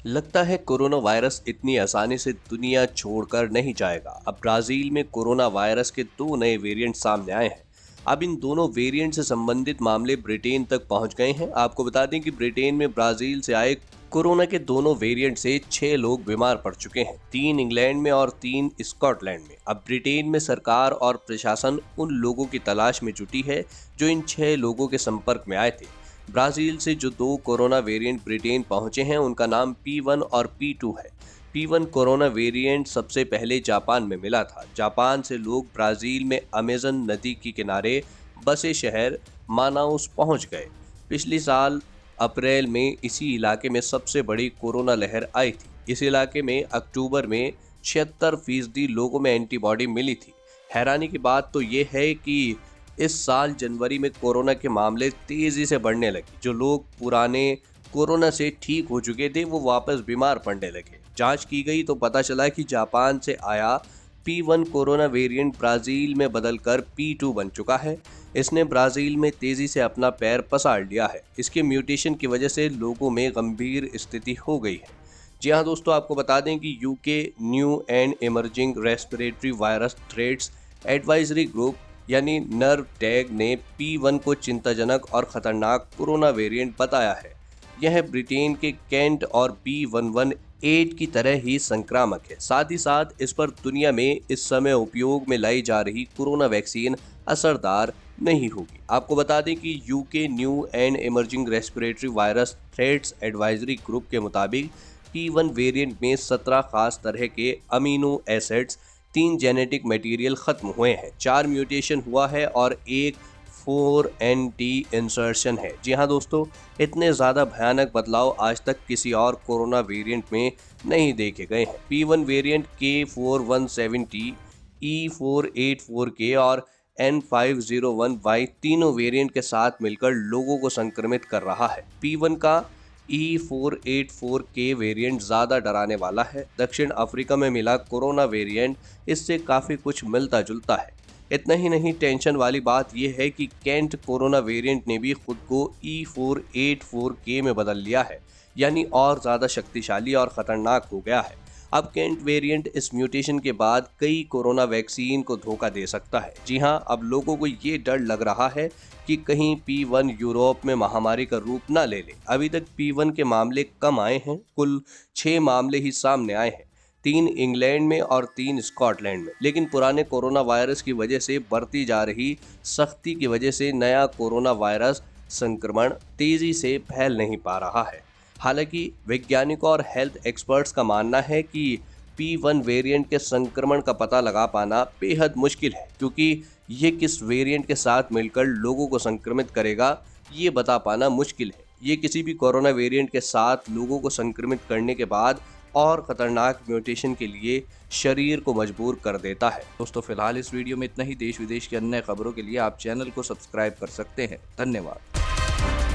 लगता है corona virus इतनी आसानी से दुनिया छोड़कर नहीं जाएगा। अब ब्राजील में कोरोना वायरस के 2 नए वेरिएंट सामने आए हैं। अब इन दोनों वेरिएंट से संबंधित मामले ब्रिटेन तक पहुंच गए हैं। आपको बता दें कि ब्रिटेन में ब्राजील से आए कोरोना के दोनों वेरिएंट से 6 लोग बीमार पड़ चुके हैं, 3 इंग्लैंड में और 3 स्कॉटलैंड में। अब ब्रिटेन में सरकार और प्रशासन उन लोगों की तलाश में जुटी है जो इन 6 लोगों के संपर्क में आए थे। ब्राजील से जो 2 कोरोना वेरिएंट ब्रिटेन पहुंचे हैं उनका नाम P1 और P2 है। P1 कोरोना वेरिएंट सबसे पहले जापान में मिला था। जापान से लोग ब्राजील में अमेजन नदी के किनारे बसे शहर मानाउस पहुंच गए। पिछले साल अप्रैल में इसी इलाके में सबसे बड़ी कोरोना लहर आई थी। इस इलाके में अक्टूबर में 76% लोगों में एंटीबॉडी मिली थी। हैरानी की बात तो ये है कि इस साल जनवरी में कोरोना के मामले तेजी से बढ़ने लगे। जो लोग पुराने कोरोना से ठीक हो चुके थे वो वापस बीमार पड़ने लगे। जांच की गई तो पता चला कि जापान से आया P1 कोरोना वेरिएंट ब्राजील में बदलकर P2 बन चुका है। इसने ब्राजील में तेजी से अपना पैर पसार लिया है। इसके म्यूटेशन की वजह से लोगों में गंभीर स्थिति हो गई है। जी हाँ दोस्तों, आपको बता दें कि UK new and emerging respiratory virus threats advisory group यानी नर्व टैग ने P1 को चिंताजनक और खतरनाक कोरोना वेरिएंट बताया है। यह ब्रिटेन के कैंट और B118 की तरह ही संक्रामक है। साथ ही साथ इस पर दुनिया में इस समय उपयोग में लाई जा रही कोरोना वैक्सीन असरदार नहीं होगी। आपको बता दें कि UK new and emerging respiratory virus threats advisory group के मुताबिक P1 वेरिएंट में 17 खास तरह के अमीनो एसिड्स, 3 जेनेटिक मटेरियल खत्म हुए हैं, 4 म्यूटेशन हुआ है और एक 4NT इंसर्शन है। जी हाँ दोस्तों, इतने ज़्यादा भयानक बदलाव आज तक किसी और कोरोना वेरिएंट में नहीं देखे गए हैं। P1 वेरिएंट K4170, E484K और N501Y तीनों वेरिएंट के साथ मिलकर लोगों को संक्रमित कर रहा है। P1 का E484K वेरिएंट ज़्यादा डराने वाला है। दक्षिण अफ्रीका में मिला कोरोना वेरिएंट इससे काफ़ी कुछ मिलता जुलता है। इतना ही नहीं, टेंशन वाली बात यह है कि कैंट कोरोना वेरिएंट ने भी खुद को E484K में बदल लिया है, यानी और ज़्यादा शक्तिशाली और ख़तरनाक हो गया है। अब कैंट वेरिएंट इस म्यूटेशन के बाद कई कोरोना वैक्सीन को धोखा दे सकता है। जी हाँ, अब लोगों को ये डर लग रहा है कि कहीं P1 यूरोप में महामारी का रूप ना ले ले। अभी तक P1 के मामले कम आए हैं, कुल 6 मामले ही सामने आए हैं, 3 इंग्लैंड में और 3 स्कॉटलैंड में। लेकिन पुराने कोरोना वायरस की वजह से बढ़ती जा रही सख्ती की वजह से नया कोरोना वायरस संक्रमण तेजी से फैल नहीं पा रहा है। हालांकि वैज्ञानिकों और हेल्थ एक्सपर्ट्स का मानना है कि P1 वेरिएंट के संक्रमण का पता लगा पाना बेहद मुश्किल है, क्योंकि ये किस वेरिएंट के साथ मिलकर लोगों को संक्रमित करेगा ये बता पाना मुश्किल है। ये किसी भी कोरोना वेरिएंट के साथ लोगों को संक्रमित करने के बाद और खतरनाक म्यूटेशन के लिए शरीर को मजबूर कर देता है। दोस्तों, फिलहाल इस वीडियो में इतना ही। देश विदेश की अन्य खबरों के लिए आप चैनल को सब्सक्राइब कर सकते हैं। धन्यवाद।